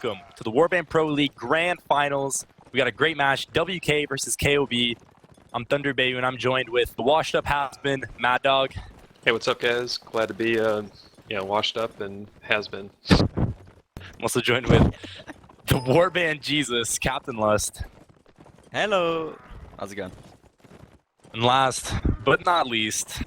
welcome to the Warband Pro League Grand Finals. We got a great match, WK versus KoB. I'm Thunder Bayu, and I'm joined with the washed up has-been, Mad Dog. Hey, what's up, guys? Glad to be, washed up and has been. I'm also joined with the Warband Jesus, Captain Lust. Hello. How's it going? And last but not least,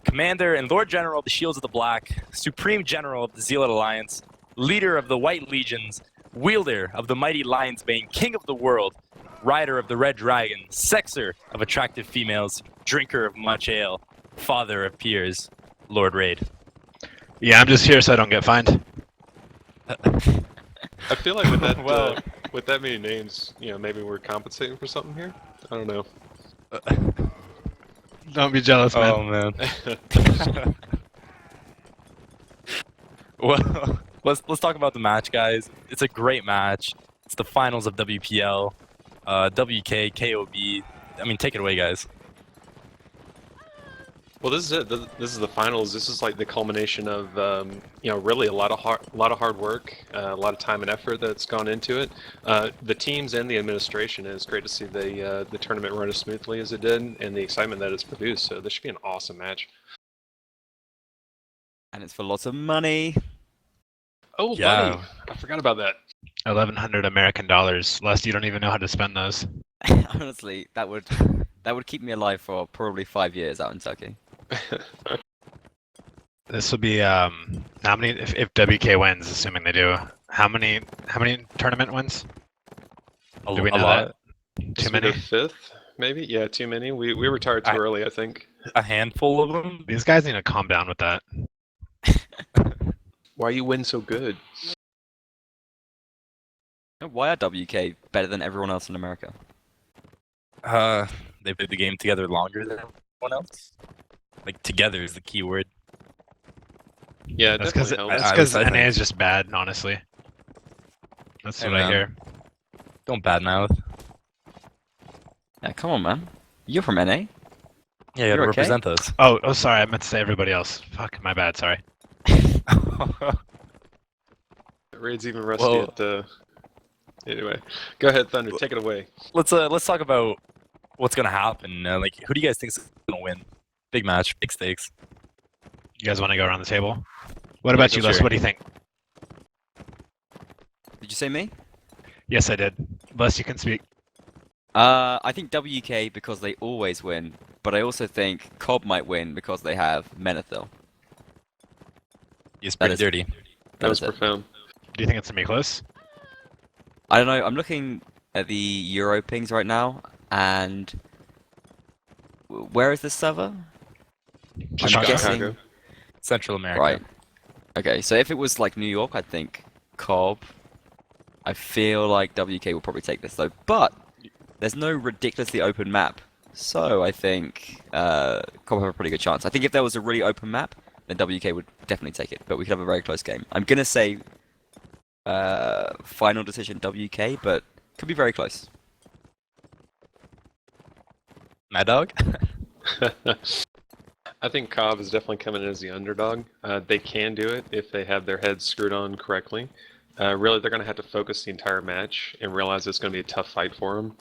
Commander and Lord General of the Shields of the Black, Supreme General of the Zealot Alliance, leader of the White Legions, wielder of the mighty Lion's Bane, king of the world, rider of the Red Dragon, sexer of attractive females, drinker of much ale, father of peers, Lord Raid. Yeah, I'm just here so I don't get fined. I feel like with that, with that many names, maybe we're compensating for something here. I don't know. Don't be jealous, man. Oh man. Well, let's talk about the match, guys. It's a great match. It's the finals of WPL, WK, KoB. I mean, take it away, guys. Well, this is it. This is the finals. This is like the culmination of, really a lot of hard work, a lot of time and effort that's gone into it. The teams and the administration. It's great to see the tournament run as smoothly as it did, and the excitement that it's produced. So this should be an awesome match. And it's for lots of money. Oh, Yeah. money! I forgot about that. 1,100 American dollars. Lest you don't even know how to spend those. Honestly, that would keep me alive for probably 5 years out in Turkey. This will be how many if WK wins, assuming they do. How many tournament wins? Do we know lot. that? This Too will be many. the fifth, maybe? Yeah, too many. We retired too early, I think. A handful of them. These guys need to calm down with that. Why you win so good? Why are WK better than everyone else in America? They played the game together longer than everyone else. Like, together is the key word. Yeah, it That's definitely helps. because I NA think- is just bad, honestly. That's Hey, what I man. hear. Don't badmouth. Yeah, come on, man. You're from NA. Yeah, you gotta You're okay? represent us. Oh, sorry. I meant to say everybody else. Fuck, my bad. Sorry. Raid's even rusty Well- at the... Anyway, go ahead, Thunder. Take it away. Let's talk about what's gonna happen. Like, who do you guys think is gonna win? Big match, big stakes. You guys want to go around the table? What about you, sure. Les? What do you think? Did you say me? Yes, I did. Les, you can speak. I think WK because they always win, but I also think KoB might win because they have Menethil. He's That pretty is- dirty. That was is it. profound. Do you think it's gonna be close? I don't know. I'm looking at the Euro pings right now, and where is this server? Chicago. guessing- Central America. Right. Okay, so if it was like New York, I'd think KoB. I feel like WK will probably take this though, but there's no ridiculously open map, so I think KoB have a pretty good chance. I think if there was a really open map, then WK would definitely take it, but we could have a very close game. I'm gonna say final decision WK, but could be very close. Mad Dog? I think KoB is definitely coming in as the underdog. They can do it if they have their heads screwed on correctly. Really, they're going to have to focus the entire match and realize it's going to be a tough fight for them.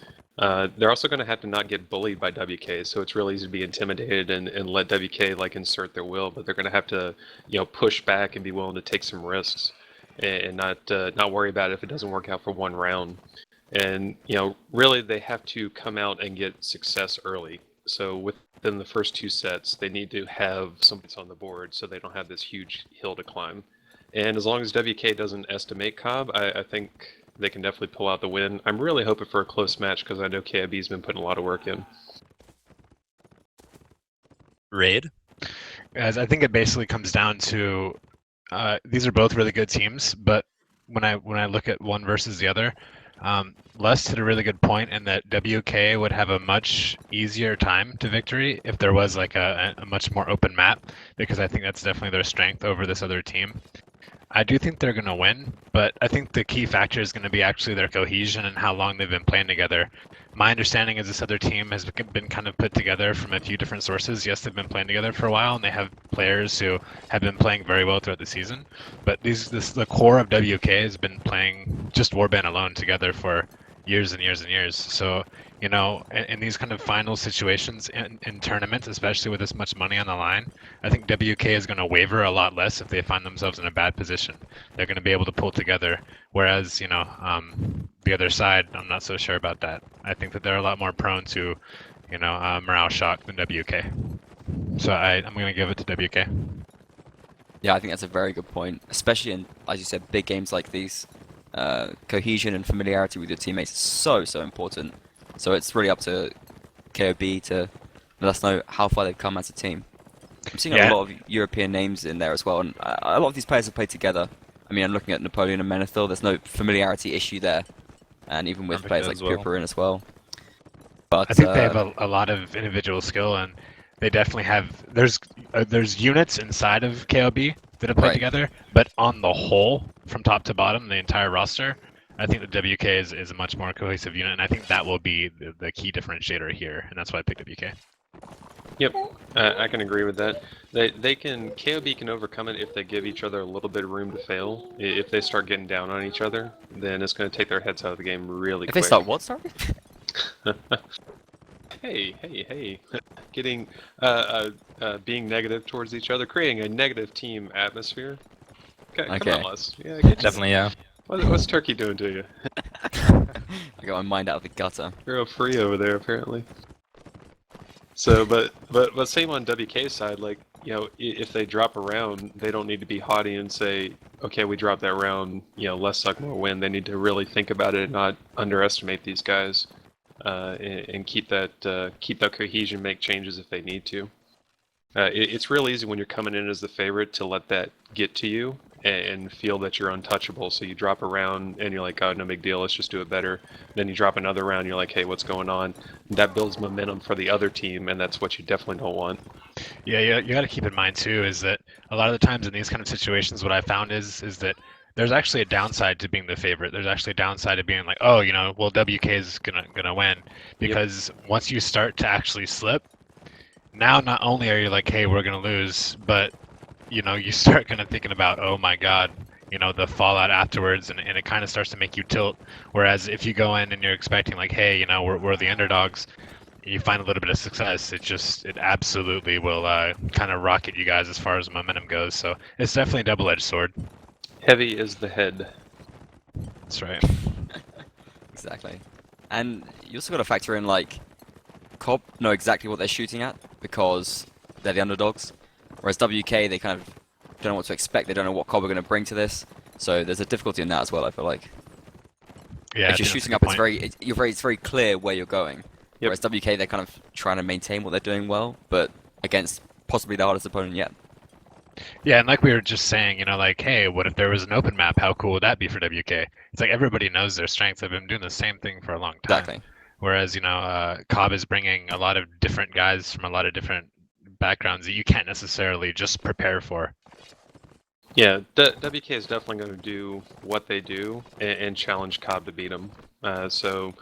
They're also going to have to not get bullied by WK, so it's really easy to be intimidated and let WK like insert their will. But they're going to have to, push back and be willing to take some risks and not worry about it if it doesn't work out for one round. And really, they have to come out and get success early. So within the first two sets, they need to have some points on the board so they don't have this huge hill to climb. And as long as WK doesn't estimate KoB, I think they can definitely pull out the win. I'm really hoping for a close match because I know KoB's been putting a lot of work in. Raid? Guys, I think it basically comes down to these are both really good teams, but when I look at one versus the other, Les hit a really good point in that WK would have a much easier time to victory if there was like a much more open map, because I think that's definitely their strength over this other team. I do think they're going to win, but I think the key factor is going to be actually their cohesion and how long they've been playing together. My understanding is this other team has been kind of put together from a few different sources. Yes, they've been playing together for a while, and they have players who have been playing very well throughout the season. But the core of WK has been playing just Warband alone together for years and years and years. So, in these kind of final situations in tournaments, especially with this much money on the line, I think WK is going to waver a lot less if they find themselves in a bad position. They're going to be able to pull together. Whereas, the other side, I'm not so sure about that. I think that they're a lot more prone to, morale shock than WK. So I'm going to give it to WK. Yeah, I think that's a very good point, especially in, as you said, big games like these. Cohesion and familiarity with your teammates is so important. So it's really up to KoB to let us know how far they've come as a team. I'm seeing a lot of European names in there as well, and a lot of these players have played together. I mean, I'm looking at Napoleon and Menethil, there's no familiarity issue there, and even with players like Purpurin as well. But I think they have a lot of individual skill, and they definitely have. There's units inside of KoB that have played together, but on the whole, from top to bottom, the entire roster, I think the WK is a much more cohesive unit, and I think that will be the key differentiator here, and that's why I picked WK. Yep, I can agree with that. KoB can overcome it if they give each other a little bit of room to fail. If they start getting down on each other, then it's going to take their heads out of the game really quick. If they start what, sorry? Hey. Getting, being negative towards each other, creating a negative team atmosphere. Come on, Les. Yeah, Definitely, yeah. What's Turkey doing to you? I got my mind out of the gutter. You're all free over there, apparently. So, but same on WK's side, like, if they drop a round, they don't need to be haughty and say, okay, we dropped that round, less suck, more win. They need to really think about it and not underestimate these guys, and keep that cohesion, make changes if they need to. It's real easy when you're coming in as the favorite to let that get to you and feel that you're untouchable. So you drop a round and you're like, oh, no big deal, let's just do it better. Then you drop another round, you're like, hey, what's going on? That builds momentum for the other team, and that's what you definitely don't want. Yeah, you got to keep in mind too is that a lot of the times in these kind of situations, what I found is that there's actually a downside to being the favorite. There's actually a downside to being like, oh, well, WK is gonna win, because once you start to actually slip, now not only are you like, hey, we're gonna lose, but you start kind of thinking about, oh my god, the fallout afterwards, and it kind of starts to make you tilt. Whereas if you go in and you're expecting like, hey, we're the underdogs, you find a little bit of success, it absolutely will kind of rocket you guys as far as momentum goes. So it's definitely a double-edged sword. Heavy is the head. That's right. Exactly. And you also got to factor in, like, KoB know exactly what they're shooting at because they're the underdogs. Whereas WK, they kind of don't know what to expect. They don't know what KoB are going to bring to this. So there's a difficulty in that as well, I feel like. Yeah, if you're shooting up, it's very clear where you're going. Whereas WK, they're kind of trying to maintain what they're doing well, but against possibly the hardest opponent yet. Yeah, and like we were just saying, like, hey, what if there was an open map? How cool would that be for WK? It's like everybody knows their strengths. They've been doing the same thing for a long time. Exactly. Whereas, KoB is bringing a lot of different guys from a lot of different backgrounds that you can't necessarily just prepare for. Yeah, WK is definitely going to do what they do and challenge KoB to beat them. So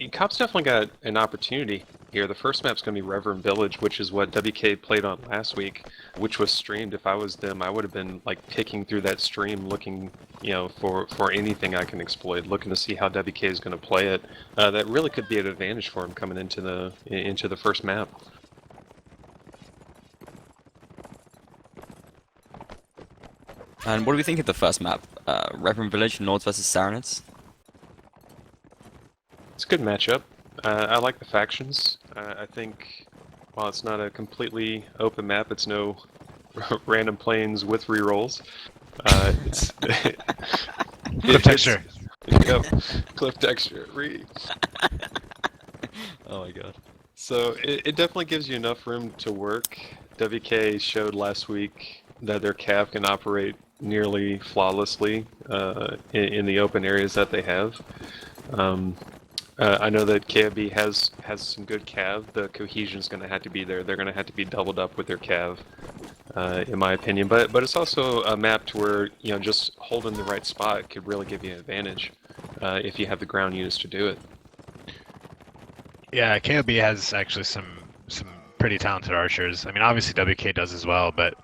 KoB's definitely got an opportunity here. The first map's going to be Reverend Village, which is what WK played on last week, which was streamed. If I was them, I would have been like picking through that stream, looking, for anything I can exploit, looking to see how WK is going to play it. That really could be an advantage for him coming into the first map. And what do we think of the first map? Reverend Village, Nords versus Saranids? It's a good matchup. I like the factions. I think while it's not a completely open map, it's no random planes with rerolls. It's Cliff texture. Yep, cliff texture. Oh my god. So it definitely gives you enough room to work. WK showed last week that their cav can operate nearly flawlessly in the open areas that they have. I know that KoB has some good cav. The cohesion is going to have to be there. They're going to have to be doubled up with their cav, in my opinion. But it's also a map to where just holding the right spot could really give you an advantage if you have the ground units to do it. Yeah, KoB has actually some pretty talented archers. I mean, obviously WK does as well, but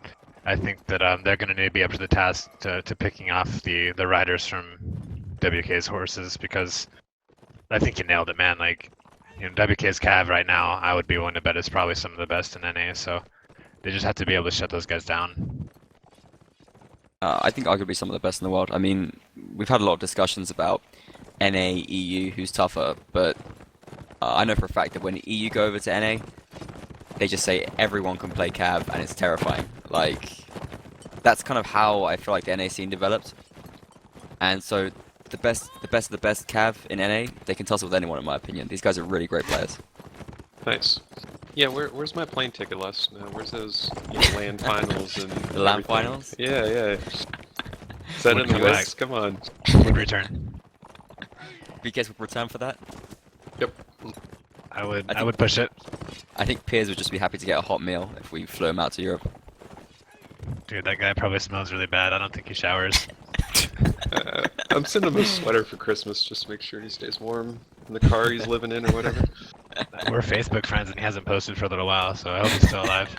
I think that they're going to need to be up to the task to picking off the riders from WK's horses, because I think you nailed it, man. Like, you know, WK's Cav right now, I would be willing to bet is probably some of the best in NA. So they just have to be able to shut those guys down. I think arguably some of the best in the world. I mean, we've had a lot of discussions about NA, EU, who's tougher, but I know for a fact that when EU go over to NA, they just say everyone can play Cav, and it's terrifying. Like, that's kind of how I feel like the NA scene developed. And so, the best of the best Cav in NA, they can tussle with anyone, in my opinion. These guys are really great players. Nice. Yeah, where's my plane ticket list? Where's those land finals and The land everything? finals? Yeah, yeah. Is that Would in the come list? Come on. Would return. BKS would return for that. Yep. I would I think- push it. I think Piers would just be happy to get a hot meal if we flew him out to Europe. Dude, that guy probably smells really bad. I don't think he showers. I'm sending him a sweater for Christmas just to make sure he stays warm in the car he's living in or whatever. We're Facebook friends and he hasn't posted for a little while, so I hope he's still alive.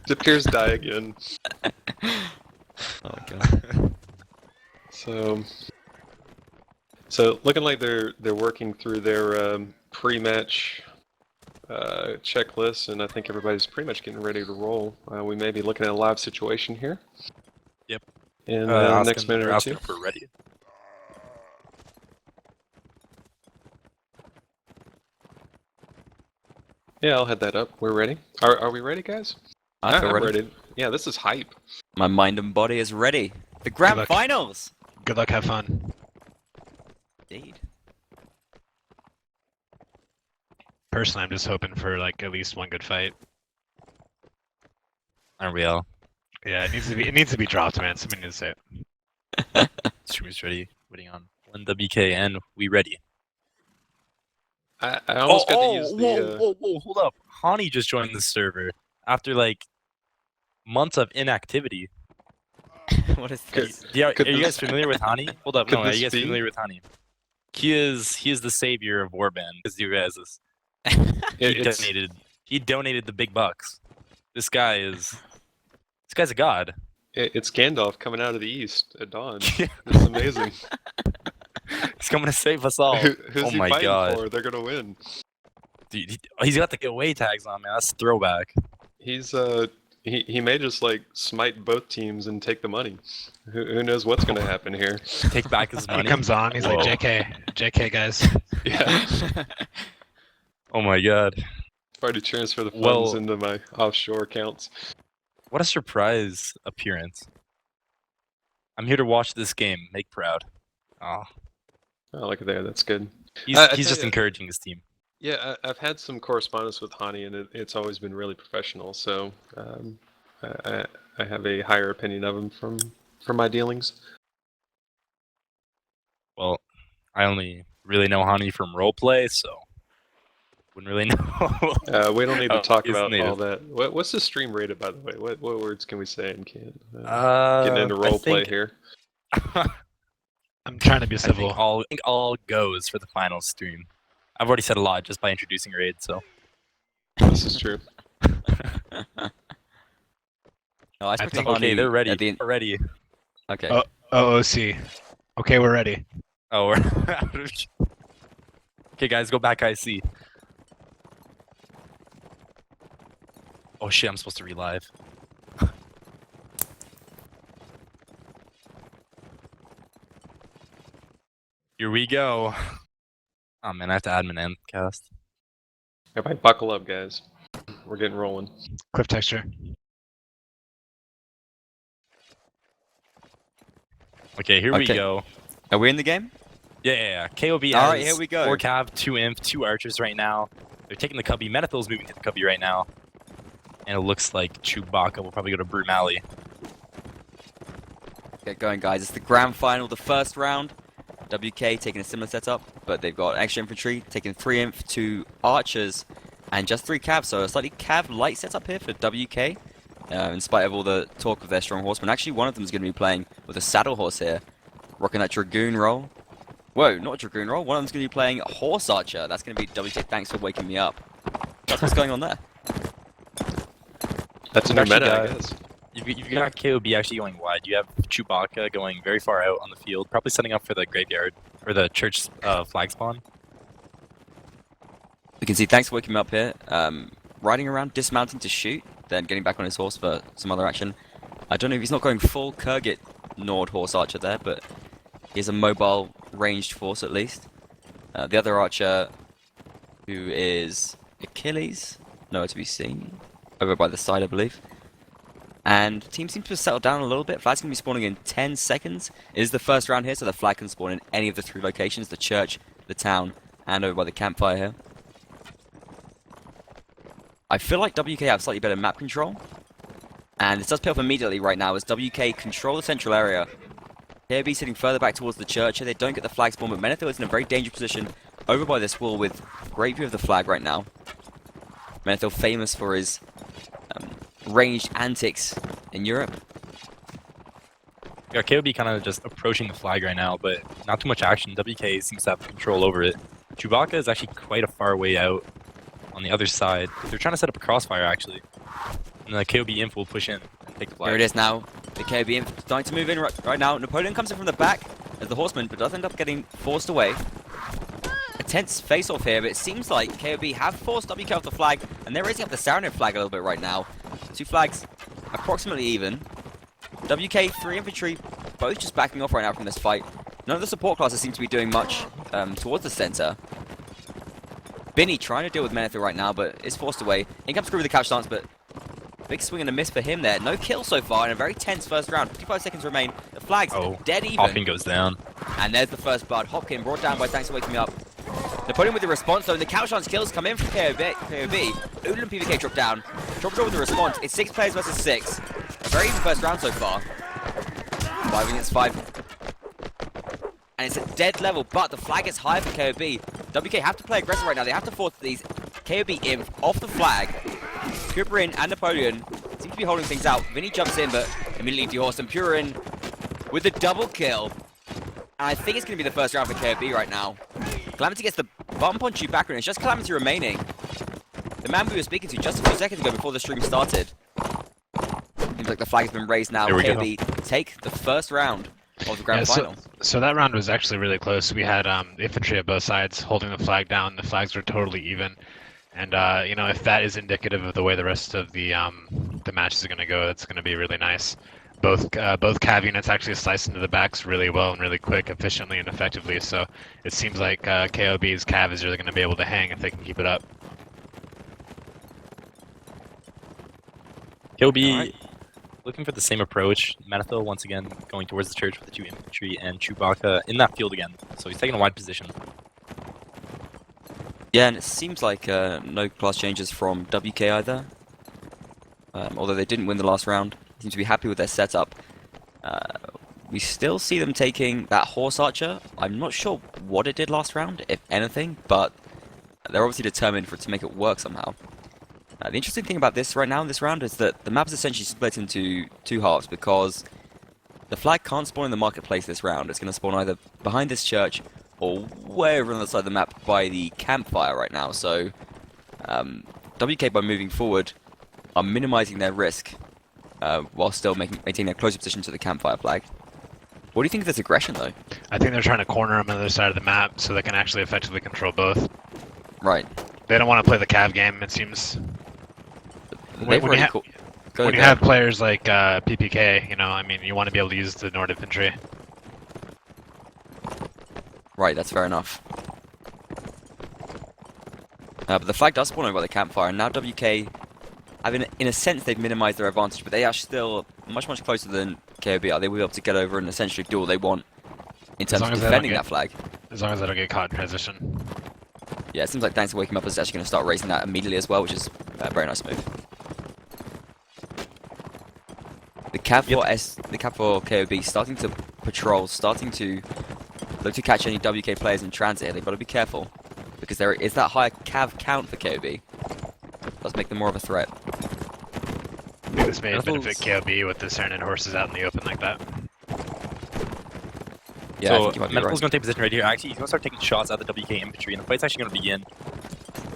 Did Piers die again? Oh my god. So looking like they're working through their pre-match checklist, and I think everybody's pretty much getting ready to roll. We may be looking at a live situation here. Yep. In the next Asking- minute they're or asking two. if we're ready. Yeah, I'll head that up. We're ready. Are we ready, guys? I feel I'm ready. Yeah, this is hype. My mind and body is ready. The grand luck. finals! Good luck, have fun. Indeed. Personally, I'm just hoping for like at least one good fight. Unreal. Yeah, it needs to be dropped, man. Somebody needs to say it. Streamers ready. Waiting on 1WK and we ready. I almost got to use the. whoa, hold up. Hani just joined the server after like months of inactivity. What is Could- this? Yeah, are Could you this- guys familiar with Hani? Hold up, could no, are this you guys be? familiar with Hani? He is the savior of Warband. Because you guys, It's, he donated the big bucks. This guy's a god. it's Gandalf coming out of the east at dawn. Yeah. It's amazing. He's coming to save us all. Who's Oh he my fighting God. for? They're gonna win. Dude, he's got the away tags on, man. That's throwback. He's he may just like smite both teams and take the money. Who knows what's gonna happen here? Take back his He money. comes on, he's like, Whoa. JK guys. Yeah. Oh my god. Already transfer the funds Well- into my offshore accounts. What a surprise appearance. I'm here to watch this game. Make proud. Oh, Oh, look at there. That's good. he's I tell just ya- encouraging his team. Yeah, I've had some correspondence with Hani, and it's always been really professional. So I have a higher opinion of him from my dealings. Well, I only really know Hani from roleplay, so wouldn't really know. We don't need to Oh, talk he's about all native. that. What's the stream rated, by the way? What words can we say and can't? Getting into I role play think- here. I'm trying to be I civil. think all goes for the final stream. I've already said a lot just by introducing Raid, so. This is true. No, I spoke to think- Okay, Hani they're ready. at the- They're ready. Okay. Oh. OOC. Okay, we're ready. Oh, we're out of... Okay, guys, go back IC. Oh shit, I'm supposed to relive. Here we go. Oh man, I have to admin and cast. Everybody, buckle up, guys. We're getting rolling. Cliff texture. Okay, here we Okay. go. Are we in the game? Yeah. KoB All has right, here we go. 4 Cav, 2 Imp, 2 Archers right now. They're taking the Cubby. Menethil's moving to the Cubby right now. And it looks like Chewbacca will probably go to Broom Alley. Get going, guys. It's the grand final, the first round. WK taking a similar setup, but they've got extra infantry, taking 3 inf, 2 archers, and just 3 cav. So a slightly cav light setup here for WK, in spite of all the talk of their strong horsemen. Actually, one of them is going to be playing with a saddle horse here, rocking that dragoon roll. Whoa, not a Dragoon roll. One of them's going to be playing Horse Archer. That's going to be WK. Thanks for waking me up. That's what's going on there. That's a new Actually, meta, I guess. You've got KoB actually going wide. You have Chewbacca going very far out on the field, probably setting up for the graveyard or the church flag spawn. You can see, thanks for waking me up here. Riding around, dismounting to shoot, then getting back on his horse for some other action. I don't know if he's not going full Kurgit Nord Horse Archer there, but he's a mobile ranged force at least. The other archer, who is Achilles, nowhere to be seen, over by the side I believe. And the team seems to have settled down a little bit. Flag's going to be spawning in 10 seconds. It is the first round here, so the flag can spawn in any of the 3 locations, the church, the town, and over by the campfire here. I feel like WK have slightly better map control. And this does pay off immediately right now as WK control the central area. KoB sitting further back towards the church here. They don't get the flag spawn, but Menethil is in a very dangerous position over by this wall with great view of the flag right now. Menethil famous for his ranged antics in Europe. Yeah, KoB kind of just approaching the flag right now, but not too much action. WK seems to have control over it. Chewbacca is actually quite a far way out on the other side. They're trying to set up a crossfire actually. And the KoB inf will push in and take the flag. Here it is now. The KoB inf starting to move in right now. Napoleon comes in from the back as the horseman, but does end up getting forced away. A tense face-off here, but it seems like KoB have forced WK off the flag, and they're raising up the Saranid flag a little bit right now. 2 flags approximately even. WK, 3 infantry, both just backing off right now from this fight. None of the support classes seem to be doing much towards the center. Binny trying to deal with Menethil right now, but is forced away. In comes Screw with the couch stance, but big swing and a miss for him there. No kill so far in a very tense first round. 55 seconds remain. The flag's dead even. Hopping goes down. And there's the first blood. Hopkin brought down by Thanks for Waking Me Up. Napoleon with the response though, and the couch stance kills come in from KoB. Oodle and PVK drop down. Trouble with the response. It's 6 players versus 6. A very even first round so far. 5 against 5. And it's a dead level, but the flag is higher for KoB. WK have to play aggressive right now. They have to force these KoB imp off the flag. Purin and Napoleon seem to be holding things out. Vinny jumps in, but immediately dehorsed. And Purin with the double kill. And I think it's going to be the first round for KoB right now. Calamity gets the bump on Chewbacca, and it's just Calamity remaining. The man we were speaking to just a few seconds ago before the stream started. Seems like the flag has been raised now. KoB take the first round of the grand final. So that round was actually really close. We had infantry at both sides holding the flag down. The flags were totally even. And you know, if that is indicative of the way the rest of the match is going to go, that's going to be really nice. Both cav units actually slice into the backs really well and really quick, efficiently and effectively. So it seems like KoB's cav is really going to be able to hang if they can keep it up. KoB looking for the same approach. Menethil once again going towards the church with the 2 infantry and Chewbacca in that field again. So he's taking a wide position. Yeah, and it seems like no class changes from WK either. Although they didn't win the last round. Seem to be happy with their setup. We still see them taking that Horse Archer. I'm not sure what it did last round, if anything, but they're obviously determined for it to make it work somehow. The interesting thing about this right now in this round is that the map is essentially split into 2 halves because the flag can't spawn in the marketplace this round. It's going to spawn either behind this church or way over on the other side of the map by the campfire right now. So WK, by moving forward, are minimizing their risk while still maintaining a closer position to the campfire flag. What do you think of this aggression, though? I think they're trying to corner them on the other side of the map so they can actually effectively control both. Right. They don't want to play the cav game, it seems. When you have players like PPK, you know, I mean, you want to be able to use the Nord infantry. Right, that's fair enough. But the flag does spawn over by the campfire, and now WK, in a sense, they've minimized their advantage, but they are still much closer than KoB are. They will be able to get over and essentially do all they want in terms of defending that flag. As long as they don't get caught in transition. Yeah, it seems like Thanks for Waking Me Up is actually going to start raising that immediately as well, which is a very nice move. The Cav for KoB starting to patrol, starting to look to catch any WK players in transit here. They've got to be careful because there is that higher Cav count for KoB. It does make them more of a threat. I think this may benefit KoB with the Saranid horses out in the open like that. Yeah, I So think you might be Medical's right. going to take position right here. Actually, he's going to start taking shots at the WK infantry, and the fight's actually going to begin.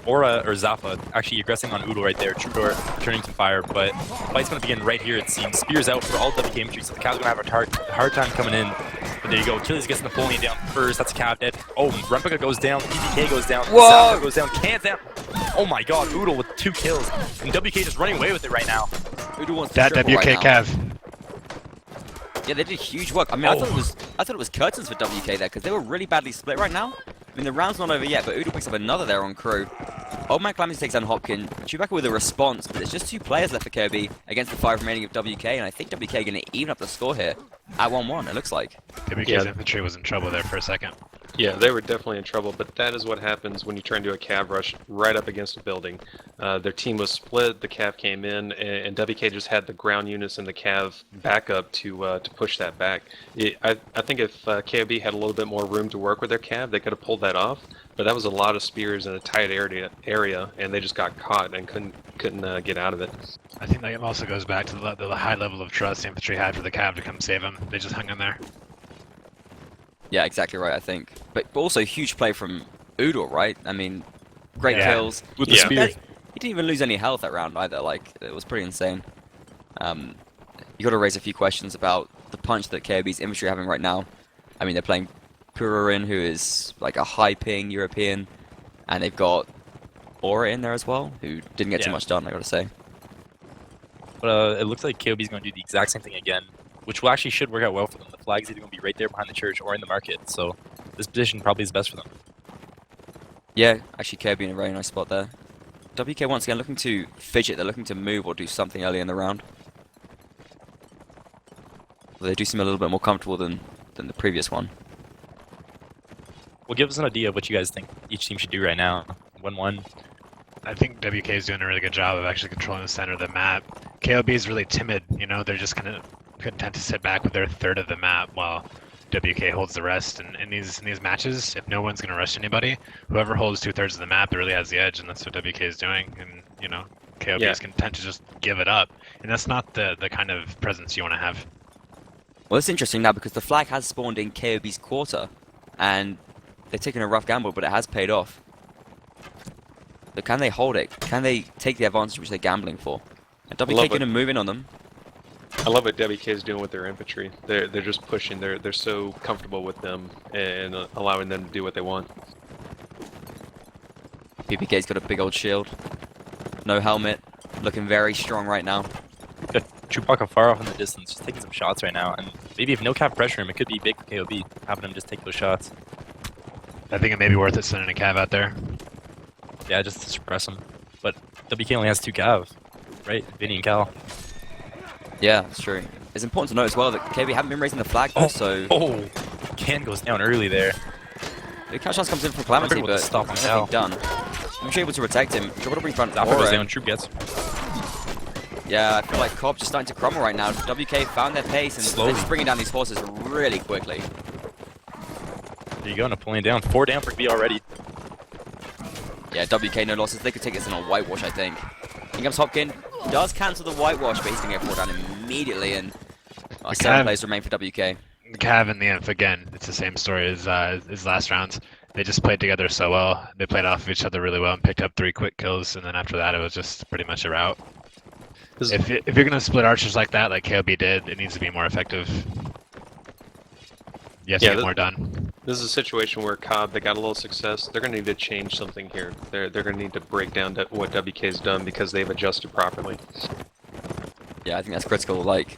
Aura or Zappa actually aggressing on Oodle right there. Troubadour returning some fire, but the fight's going to begin right here, it seems. Spears out for all WK infantry, so the Cav's going to have a hard time coming in. But there you go. Achilles gets Napoleon down first. That's a Cav dead. Oh, Replica goes down. PPK goes down. Whoa! Zappa goes down. Can's down. Oh my god, Oodle with 2 kills. And WK just running away with it right now. Udo wants to That triple WK right now. Cav. Yeah, they did huge work. I mean, I thought it was curtains for WK there because they were really badly split right now. I mean, the round's not over yet, but Udo picks up another there on crew. Old Man Calamity takes down Hopkin. Chewbacca with a response, but there's just 2 players left for KoB against the 5 remaining of WK, and I think WK are going to even up the score here at 1-1, it looks like. WK's Yeah. infantry was in trouble there for a second. Yeah, they were definitely in trouble, but that is what happens when you try and do a Cav rush right up against a building. Their team was split, the Cav came in, and WK just had the ground units and the Cav backup to push that back. I think if KoB had a little bit more room to work with their Cav, they could have pulled that off, but that was a lot of spears in a tight area, and they just got caught and couldn't get out of it. I think that also goes back to the high level of trust the infantry had for the Cav to come save him. They just hung in there. Yeah, exactly right, I think. But also huge play from Udo, right? I mean, great Yeah. kills. With the Yeah. spear. He didn't even lose any health that round either. Like, it was pretty insane. You got to raise a few questions about the punch that KoB's infantry are having right now. I mean, they're playing Pururin, who is like a high ping European, and they've got Aura in there as well, who didn't get too Yeah. much done, I got to say. But it looks like KoB's going to do the exact same thing again, which will actually should work out well for them. The flag's either going to be right there behind the church or in the market, so this position probably is best for them. Yeah, actually KoB in a very nice spot there. WK once again looking to fidget, they're looking to move or do something early in the round. Well, they do seem a little bit more comfortable than the previous one. Well, give us an idea of what you guys think each team should do right now. 1-1. I think WK is doing a really good job of actually controlling the center of the map. KoB is really timid, you know, they're just kind of content to sit back with their third of the map while WK holds the rest. And in these matches, if no one's going to rush anybody, whoever holds 2/3 of the map really has the edge, and that's what WK is doing. And, you know, KoB is content to just give it up. And that's not the kind of presence you want to have. Well, it's interesting now because the flag has spawned in KoB's quarter, and they've taken a rough gamble, but it has paid off. But can they hold it? Can they take the advantage which they're gambling for? And WK going to move in on them. I love what WK is doing with their infantry. They're just pushing. They're so comfortable with them and allowing them to do what they want. PPK's got a big old shield. No helmet. Looking very strong right now. Got Chewbacca far off in the distance, just taking some shots right now. And maybe if no cap pressure him, it could be big for KoB, having him just take those shots. I think it may be worth it sending a Cav out there. Yeah, just to suppress him. But WK only has 2 cav, right? Vinny and Cal. Yeah, that's true. It's important to note as well that KoB haven't been raising the flag though, so Oh! Can goes down early there. the catch chance comes in from Calamity, Wonder what but the stop on nothing Cal. done. I'm able to protect him. Trouble to bring front Zappa goes Aura. down, Troop gets. Yeah, I feel like KoB just starting to crumble right now. WK found their pace and Slowly. they're just bringing down these horses really quickly. There you go, Napoleon down. 4 down for B already. Yeah, WK no losses. They could take this in a whitewash, I think. In comes Hopkin. Does cancel the whitewash, but he's going to get 4 down immediately, and 7 plays remain for WK. The Cav and the Inf, again, it's the same story as last rounds. They just played together so well. They played off of each other really well and picked up 3 quick kills, and then after that it was just pretty much a rout. If you're going to split archers like that, like KoB did, it needs to be more effective. You have to get more done. This is a situation where KoB, they got a little success. They're going to need to change something here. They're going to need to break down what WK's done because they've adjusted properly. Yeah, I think that's critical. Like,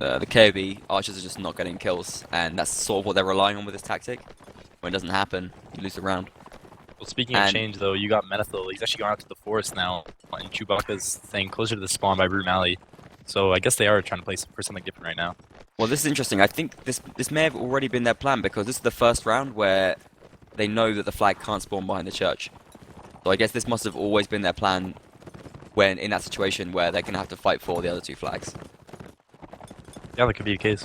the KoB archers are just not getting kills, and that's sort of what they're relying on with this tactic. When it doesn't happen, you lose the round. Well, speaking of change, though, you got Menethil. He's actually gone out to the forest now, and Chewbacca's staying closer to the spawn by Broom Alley. So I guess they are trying to play for something different right now. Well, this is interesting. I think this may have already been their plan because this is the first round where they know that the flag can't spawn behind the church. So I guess this must have always been their plan when in that situation where they're going to have to fight for the other 2 flags. Yeah, that could be the case.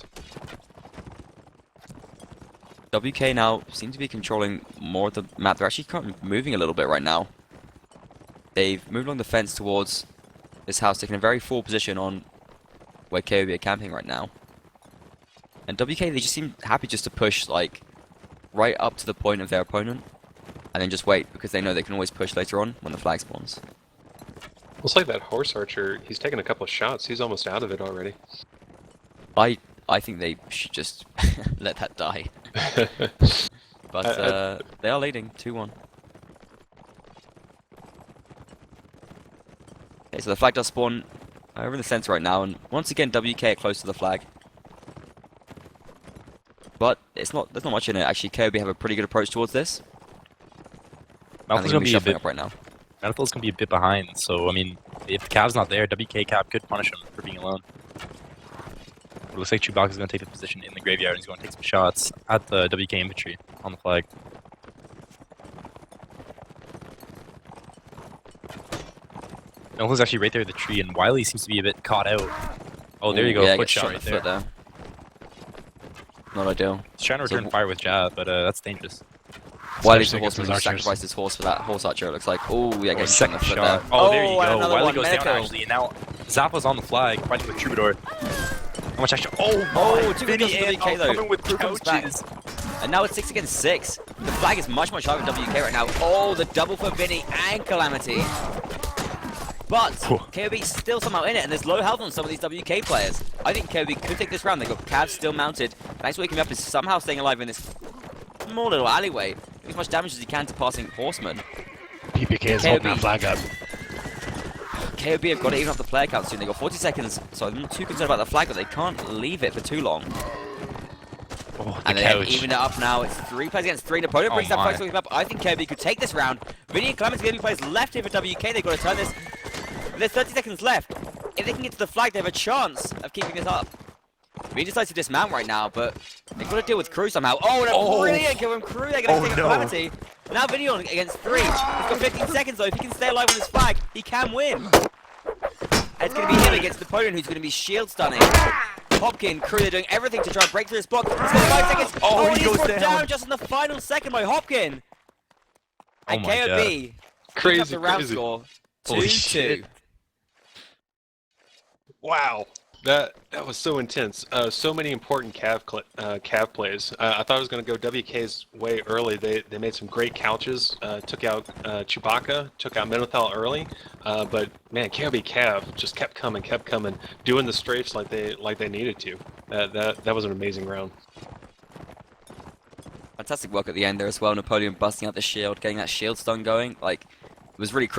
WK now seem to be controlling more of the map. They're actually kind of moving a little bit right now. They've moved along the fence towards this house, taking a very full position on where KoB are camping right now. And WK, they just seem happy just to push, like, right up to the point of their opponent, and then just wait, because they know they can always push later on when the flag spawns. Looks like that horse archer, he's taken a couple of shots. He's almost out of it already. I think they should just let that die. But they are leading 2-1. Okay, so the flag does spawn over in the center right now, and once again WK are close to the flag. But there's not much in it. Actually, KoB have a pretty good approach towards this. And Malthus they're gonna be a shuffling bit. up right now. Malthus gonna be a bit behind. So I mean, if the Cav's not there, WK Cav could punish him for being alone. It looks like Chewbacca's gonna take the position in the graveyard and he's gonna take some shots at the WK infantry on the flag. Malthus actually right there at the tree, and Wiley seems to be a bit caught out. Oh, there you go, Yeah, foot gets shot shot in right the foot there. there. Not ideal. He's trying to So return fire with jab, but that's dangerous. Wiley's the Especially against horseman who those archers. sacrificed his horse for that horse archer, it looks like. Oh, yeah, getting shot in Second the foot shot. there. Oh, there you and go. another Wiley one, goes down medical. actually, and now Zappa's on the flag, fighting with Troubadour. How much extra? Oh Oh, my! two Vinny kills for and WK though. coming with Crew comes back. couches. And now it's 6 against 6. The flag is much higher than WK right now. Oh, the double for Vinny and Calamity. But Whew. KoB still somehow in it, and there's low health on some of these WK players. I think KoB could take this round. They've got Cav still mounted. Nice waking up is somehow staying alive in this small little alleyway. Doing as much damage as he can to passing horsemen. PPK is KoB. holding that flag up. KoB have got to even up the player count soon. They've got 40 seconds, so I'm not too concerned about the flag, but they can't leave it for too long. Oh, the And they've couch. evened it up now. It's 3 players against 3. The opponent brings that my. flag sweep up. I think KoB could take this round. Vinny and Clemens are the only players left here for WK. They've got to turn this. There's 30 seconds left. If they can get to the flag, they have a chance of keeping this up. Vinny decides to dismount right now, but they've got to deal with Crew somehow. Oh, and a brilliant kill from Crew. They're going to take a Calamity. Now Vinny on against 3. He's got 15 seconds though. If he can stay alive on this flag, he can win. And it's going to be him against the opponent who's going to be shield stunning. Hopkin, Crew, they're doing everything to try and break through this block. He's got 5 seconds. Oh, and he he's goes brought down. just in the final second by Hopkin. And Oh my KoB Crazy, up the round crazy. score Holy 2-2. shit. Wow, that was so intense. So many important Cav plays. I thought I was going to go WK's way early. They made some great couches. Took out Chewbacca, took out Minotaur early. But man, KoB Cav just kept coming, doing the strafes like they needed to. That was an amazing round. Fantastic work at the end there as well. Napoleon busting out the shield, getting that shield stun going. Like, it was really crucial.